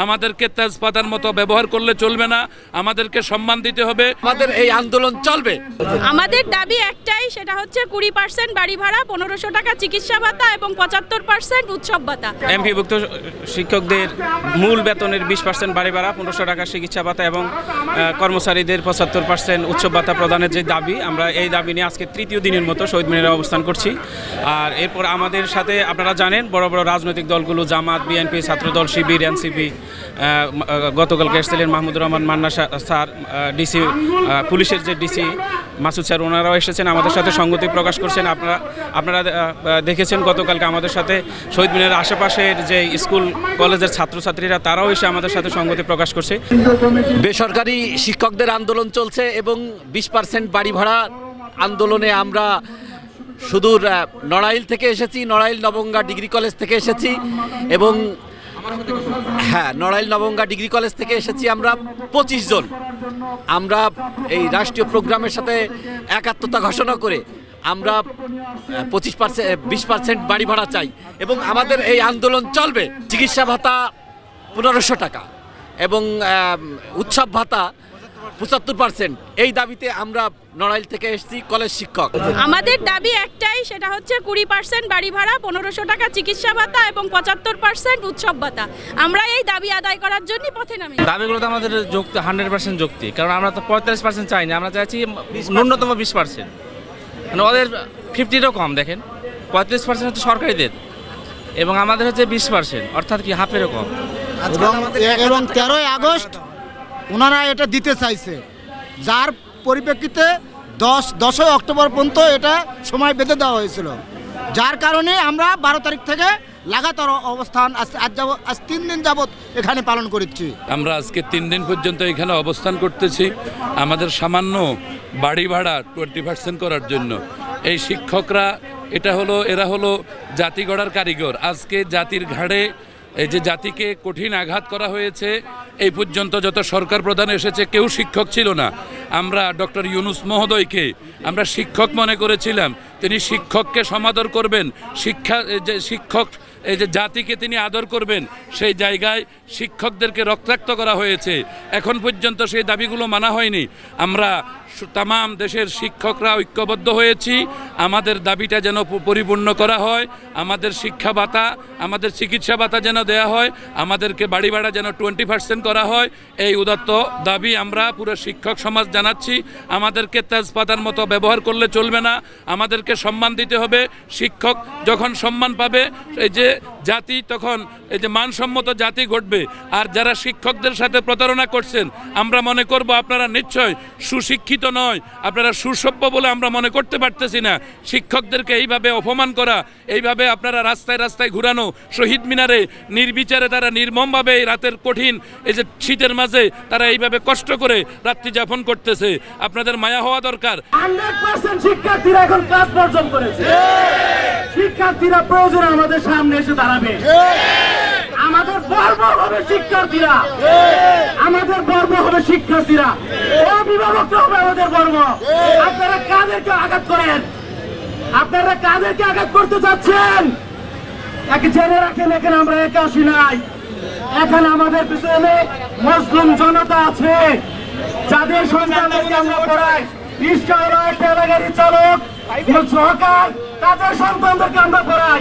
আমাদেরকে তেজপাতার মতো ব্যবহার করলে চলবে না, আমাদেরকে সম্মান দিতে হবে। আমাদের এই আন্দোলন চলবে। আমাদের দাবি একটাই, সেটা হচ্ছে 20% বাড়ি ভাড়া, 1500 টাকা চিকিৎসা ভাতা এবং 75% উৎসব ভাতা। এমপিভুক্ত শিক্ষকদের মূল বেতনের 20% বাড়ি ভাড়া, 1500 টাকা চিকিৎসা ভাতা এবং কর্মচারীদের 75% উৎসব ভাতা প্রদানের যে দাবি, আমরা এই দাবি নিয়ে আজকে তৃতীয় দিনের মতো শহীদ মিনারে অবস্থান করছি। আর এরপর আমাদের সাথে আপনারা জানেন বড় বড় রাজনৈতিক দলগুলো জামাত, বিএনপি, ছাত্রদল, শিবির, এনসিপি, গতকালকে এসেছিলেন মাহমুদুর রহমান মান্না স্যার, ডিসি পুলিশের যে ডিসি মাসুদ স্যার, ওনারাও এসেছেন আমাদের সাথে সংগতি প্রকাশ করছেন। আপনারা দেখেছেন গতকালকে আমাদের সাথে শহীদ মিনারের আশেপাশের যে স্কুল কলেজের ছাত্রছাত্রীরা তারাও এসে আমাদের সাথে সংগতি প্রকাশ করছে। বেসরকারি শিক্ষকদের আন্দোলন চলছে এবং 20% বাড়ি ভাড়া আন্দোলনে আমরা সুদূর নড়াইল থেকে এসেছি, নড়াইল নবঙ্গা ডিগ্রি কলেজ থেকে এসেছি এবং নড়াইল নবঙ্গা ডিগ্রি কলেজ থেকে এসেছি আমরা 25 জন। আমরা এই রাষ্ট্রীয় প্রোগ্রামের সাথে একাত্মতা ঘোষণা করে আমরা 20% বাড়ি ভাড়া চাই এবং আমাদের এই আন্দোলন চলবে। চিকিৎসা ভাতা 1500 টাকা এবং উৎসব ভাতা 75%, এই দাবিতে আমরা নড়াইল থেকে এসেছি কলেজ শিক্ষক। আমাদের দাবি একটাই, সেটা হচ্ছে 20% বাড়ি ভাড়া, 1500 টাকা চিকিৎসা ভাতা এবং 75% উৎসব ভাতা। আমরা এই দাবি আদায় করার জন্য পথে নামি। দাবিগুলো তো আমাদের 100% যুক্তি, কারণ আমরা তো 45% চাই না, আমরা চাইছি ন্যূনতম 20%, মানে ওদের 50-ও কম। দেখেন 35% হচ্ছে সরকারিদের এবং আমাদের হচ্ছে 20%, অর্থাৎ কি হাফেরও কম। এবং 13ই আগস্ট ওনারা এটা দিতে চাইছে, যার পরিপ্রেক্ষিতে 10ই অক্টোবর পর্যন্ত এটা সময় বেঁধে দেওয়া হয়েছিল, যার কারণে আমরা 12 তারিখ থেকে লাগাতার অবস্থান আজ 3 দিন যাবৎ এখানে পালন করছি। আমরা আজকে 3 দিন পর্যন্ত এখানে অবস্থান করতেছি আমাদের সামান্য বাড়ি ভাড়া 20% করার জন্য। এই শিক্ষকরা এরা হলো জাতি গড়ার কারিগর। আজকে জাতির ঘাড়ে এই যে জাতিকে কঠিন আঘাত করা হয়েছে, এই পর্যন্ত যত সরকার প্রধান এসেছে কেউ শিক্ষক ছিল না। আমরা ডক্টর ইউনূস মহোদয়কে আমরা শিক্ষক মনে করেছিলাম, তিনি শিক্ষককে সমাদর করবেন, শিক্ষক এই যে জাতিকে তিনি আদর করবেন, সেই জায়গায় শিক্ষকদেরকে রক্তাক্ত করা হয়েছে। এখন পর্যন্ত সেই দাবিগুলো মানা হয়নি। আমরা তামাম দেশের শিক্ষকরা ঐক্যবদ্ধ হয়েছি, আমাদের দাবিটা যেন পরিপূর্ণ করা হয়, আমাদের শিক্ষা ভাতা, আমাদের চিকিৎসা ভাতা যেন দেয়া হয়, আমাদেরকে বাড়ি ভাড়া যেন 20% করা হয়। এই উদাত্ত দাবি আমরা পুরো শিক্ষক সমাজ জানাচ্ছি। আমাদেরকে তেজপাতার মতো ব্যবহার করলে চলবে না, আমাদেরকে সম্মান দিতে হবে। শিক্ষক যখন সম্মান পাবে, এই যে জাতি তখন এই যে মানসম্মত জাতি ঘটবে। আর যারা শিক্ষকদের সাথে প্রতারণা করছেন, আমরা মনে করব আপনারা নিশ্চয় সুশিক্ষিত নয়, আপনারা সুসভ্য বলে আমরা মনে করতে পারতেছি না। শিক্ষকদেরকে এইভাবে অপমান করা, এইভাবে আপনারা রাস্তায় রাস্তায় ঘুরানো, শহীদ মিনারে নির্বিচারে তারা নির্মমভাবে এই রাতের কঠিন এই যে শীতের মাঝে তারা এইভাবে কষ্ট করে রাত্রি যাপন করতেছে। আপনাদের মায়া হওয়া দরকার। 100% শিক্ষার্থীরা এখন কাজ বর্জন করেছে। শিক্ষার্থীরা প্রয়োজনে আমাদের সামনে এসে দাঁড়াবে। আমাদের গর্ব হবে শিক্ষার্থীরা, আমাদের গর্ব হবে শিক্ষার্থীরা, অভিভাবকরা হবে আমাদের গর্ব। আপনারা কাদেরকে আঘাত করেন? আপনারা কাদেরকে আঘাত করতে চাচ্ছেন? একে জেনে রাখেন, এখানে আমরা একা আসি নাই, এখানে আমাদের পিছনে মুসলিম জনতা আছে, যাদের সন্তানদেরকে আমরা পড়াই, রিক্সাওয়ালা, ঠেলা গাড়ি চালক, সহকার, তাদের সন্তানদেরকে আমরা পড়াই।